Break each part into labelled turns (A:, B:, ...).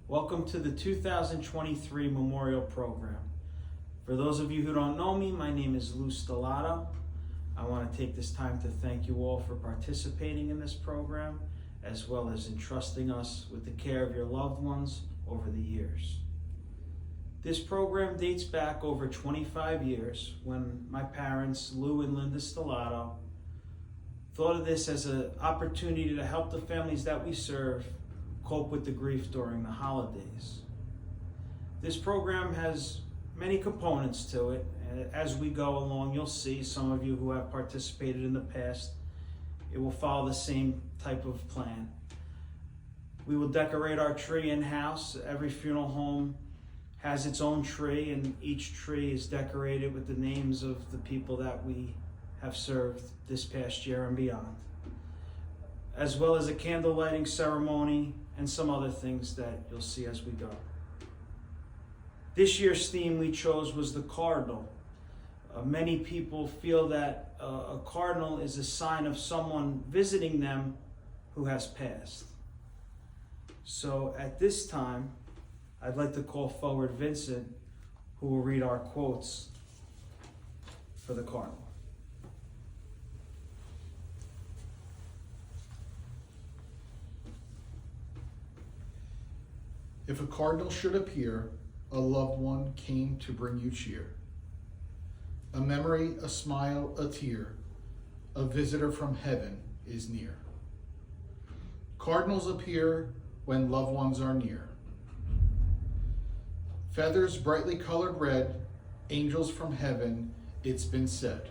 A: Welcome to the 2023 Memorial Program. For those of you who don't know me, my name is Lou Stellato. I want to take this time to thank you all for participating in this program, as well as entrusting us with the care of your loved ones over the years. This program dates back over 25 years when my parents, Lou and Linda Stellato, thought of this as an opportunity to help the families that we serve cope with the grief during the holidays. This program has many components to it. As we go along, you'll see some of you who have participated in the past, it will follow the same type of plan. We will decorate our tree in-house. Every funeral home has its own tree, and each tree is decorated with the names of the people that we have served this past year and beyond, as well as a candle lighting ceremony and some other things that you'll see as we go. This year's theme we chose was the cardinal. Many people feel that a cardinal is a sign of someone visiting them who has passed. So at this time, I'd like to call forward Vincent, who will read our quotes for the cardinal.
B: If a cardinal should appear, a loved one came to bring you cheer. A memory, a smile, a tear, a visitor from heaven is near. Cardinals appear when loved ones are near. Feathers brightly colored red, angels from heaven, it's been said.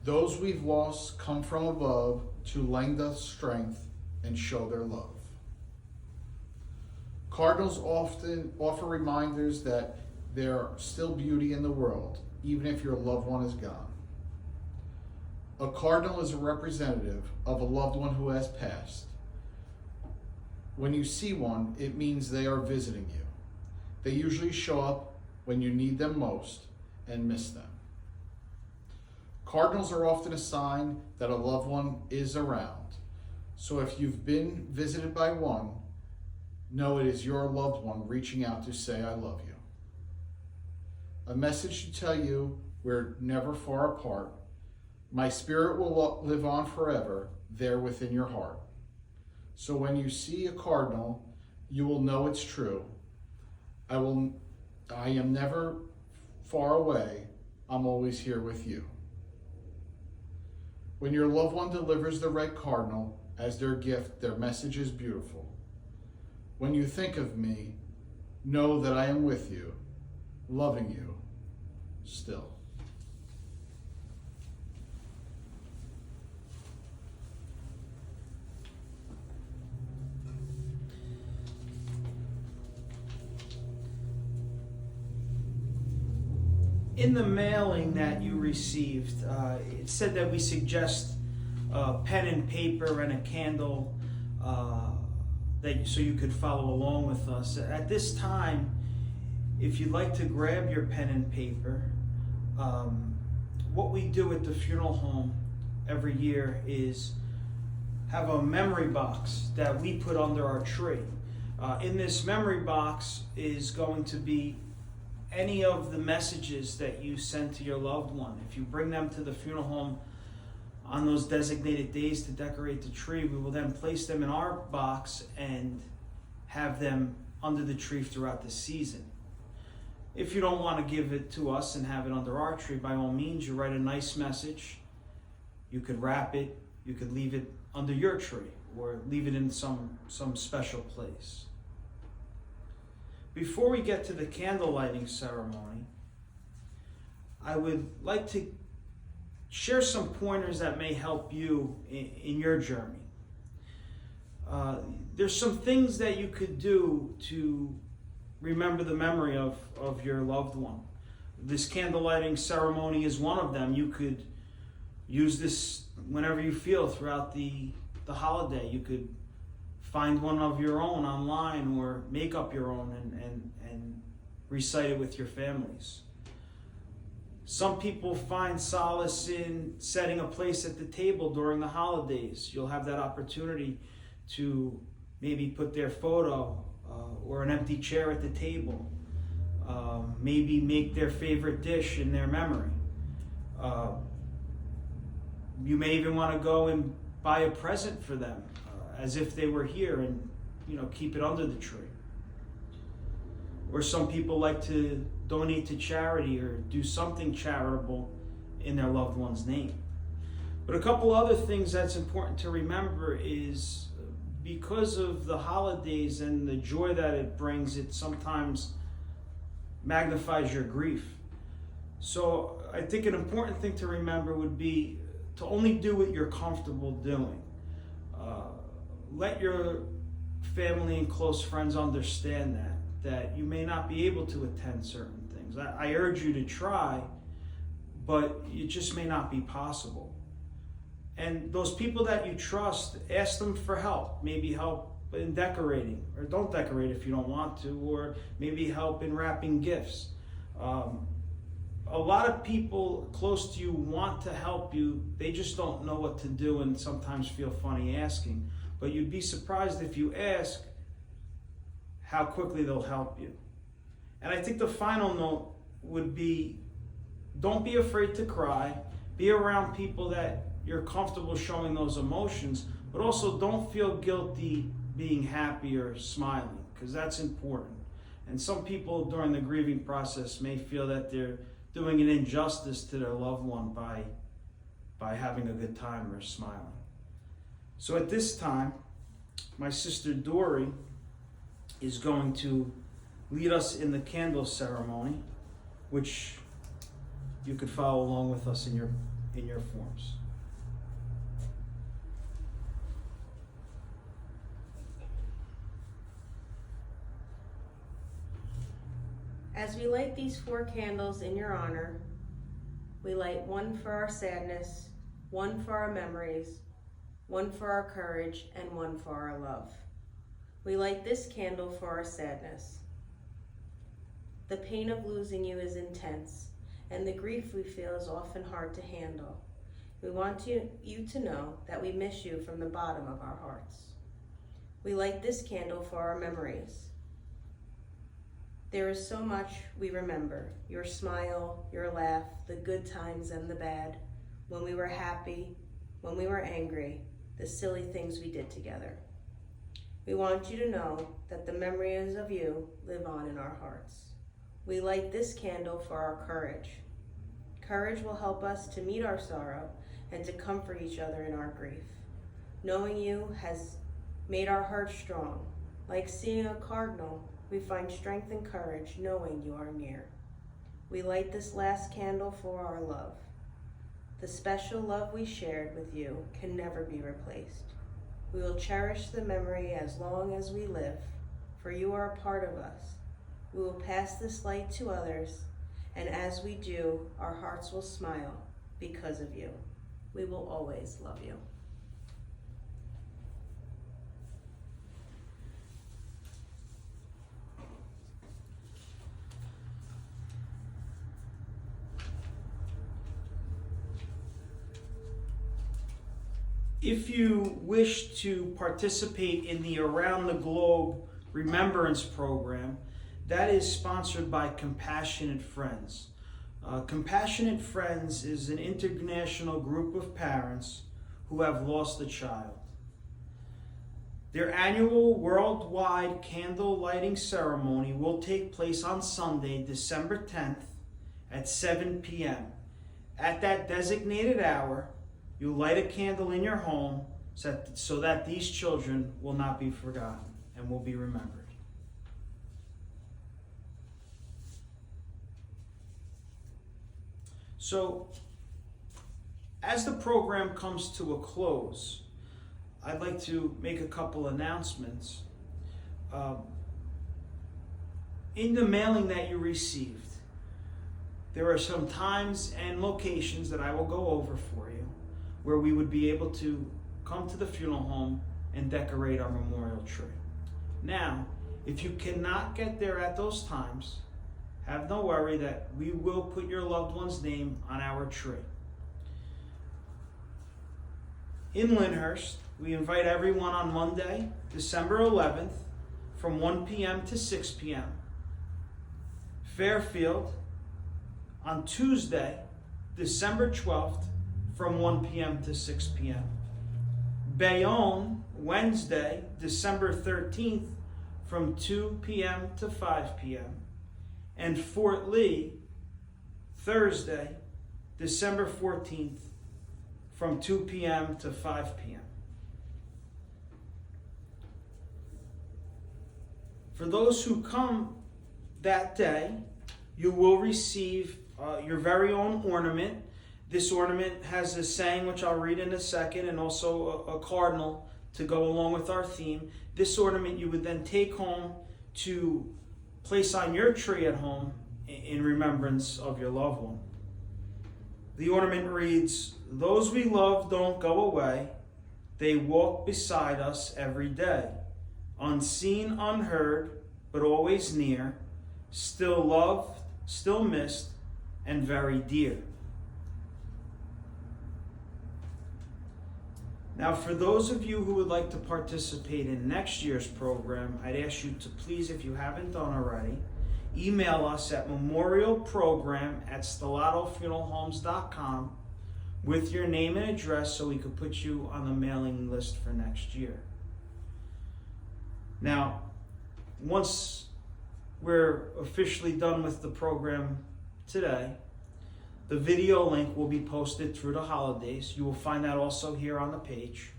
B: Those we've lost come from above to lend us strength and show their love. Cardinals often offer reminders that there is still beauty in the world, even if your loved one is gone. A cardinal is a representative of a loved one who has passed. When you see one, it means they are visiting you. They usually show up when you need them most and miss them. Cardinals are often a sign that a loved one is around. So if you've been visited by one, know it is your loved one reaching out to say, I love you. A message to tell you we're never far apart. My spirit will live on forever there within your heart. So when you see a cardinal, you will know it's true. I am never far away. I'm always here with you. When your loved one delivers the red cardinal as their gift, their message is beautiful. When you think of me, know that I am with you, loving you still.
A: In the mailing that you received, it said that we suggest pen and paper and a candle so you could follow along with us. At this time, if you'd like to grab your pen and paper, what we do at the funeral home every year is have a memory box that we put under our tree. In this memory box is going to be any of the messages that you send to your loved one. If you bring them to the funeral home on those designated days to decorate the tree, we will then place them in our box and have them under the tree throughout the season. If you don't want to give it to us and have it under our tree, by all means, you write a nice message. You could wrap it, you could leave it under your tree, or leave it in some special place. Before we get to the candle lighting ceremony, I would like to share some pointers that may help you in your journey. There's some things that you could do to remember the memory of your loved one. This candle lighting ceremony is one of them. You could use this whenever you feel throughout the holiday. You could find one of your own online or make up your own and recite it with your families. Some people find solace in setting a place at the table during the holidays. You'll have that opportunity to maybe put their photo or an empty chair at the table. Maybe make their favorite dish in their memory. You may even want to go and buy a present for them as if they were here, and keep it under the tree. Or some people like to donate to charity or do something charitable in their loved one's name. But a couple other things that's important to remember is, because of the holidays and the joy that it brings, it sometimes magnifies your grief. So I think an important thing to remember would be to only do what you're comfortable doing. Let your family and close friends understand that you may not be able to attend certain things. I urge you to try, but it just may not be possible. And those people that you trust, ask them for help. Maybe help in decorating, or don't decorate if you don't want to, or maybe help in wrapping gifts. A lot of people close to you want to help you, they just don't know what to do and sometimes feel funny asking. But you'd be surprised if you ask how quickly they'll help you. And I think the final note would be, don't be afraid to cry. Be around people that you're comfortable showing those emotions, but also don't feel guilty being happy or smiling, because that's important. And some people during the grieving process may feel that they're doing an injustice to their loved one by having a good time or smiling. So at this time, my sister Dory is going to lead us in the candle ceremony, which you could follow along with us in your forms.
C: As we light these 4 candles in your honor, we light one for our sadness, one for our memories, one for our courage, and one for our love. We light this candle for our sadness. The pain of losing you is intense, and the grief we feel is often hard to handle. We want you to know that we miss you from the bottom of our hearts. We light this candle for our memories. There is so much we remember: your smile, your laugh, the good times and the bad, when we were happy, when we were angry, the silly things we did together. We want you to know that the memories of you live on in our hearts. We light this candle for our courage. Courage will help us to meet our sorrow and to comfort each other in our grief. Knowing you has made our hearts strong. Like seeing a cardinal, we find strength and courage knowing you are near. We light this last candle for our love. The special love we shared with you can never be replaced. We will cherish the memory as long as we live, for you are a part of us. We will pass this light to others, and as we do, our hearts will smile because of you. We will always love you.
A: If you wish to participate in the Around the Globe Remembrance Program, that is sponsored by Compassionate Friends. Compassionate Friends is an international group of parents who have lost a child. Their annual worldwide candle lighting ceremony will take place on Sunday, December 10th at 7 p.m. At that designated hour, you light a candle in your home so that these children will not be forgotten and will be remembered. So, as the program comes to a close, I'd like to make a couple announcements. In the mailing that you received, there are some times and locations that I will go over for you where we would be able to come to the funeral home and decorate our memorial tree. Now, if you cannot get there at those times, have no worry that we will put your loved one's name on our tree. In Lyndhurst, we invite everyone on Monday, December 11th, from 1 p.m. to 6 p.m. Fairfield on Tuesday, December 12th, from 1 p.m. to 6 p.m. Bayonne, Wednesday, December 13th, from 2 p.m. to 5 p.m. And Fort Lee, Thursday, December 14th, from 2 p.m. to 5 p.m. For those who come that day, you will receive your very own ornament. This ornament has a saying, which I'll read in a second, and also a cardinal to go along with our theme. This ornament you would then take home to place on your tree at home in remembrance of your loved one. The ornament reads, "Those we love don't go away. They walk beside us every day. Unseen, unheard, but always near. Still loved, still missed, and very dear." Now, for those of you who would like to participate in next year's program, I'd ask you to please, if you haven't done already, email us at memorialprogram@StelatoFuneralHomes.com with your name and address so we could put you on the mailing list for next year. Now, once we're officially done with the program today, the video link will be posted through the holidays. You will find that also here on the page.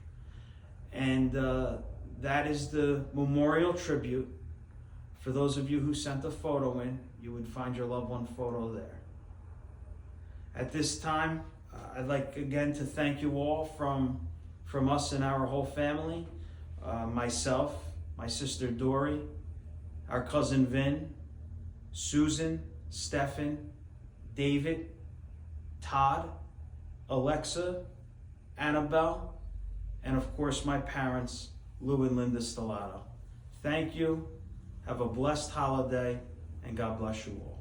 A: And that is the memorial tribute. For those of you who sent a photo in, you would find your loved one photo there. At this time, I'd like again to thank you all from us and our whole family. Myself, my sister Dory, our cousin Vin, Susan, Stefan, David, Todd, Alexa, Annabelle, and of course my parents, Lou and Linda Stellato. Thank you. Have a blessed holiday, and God bless you all.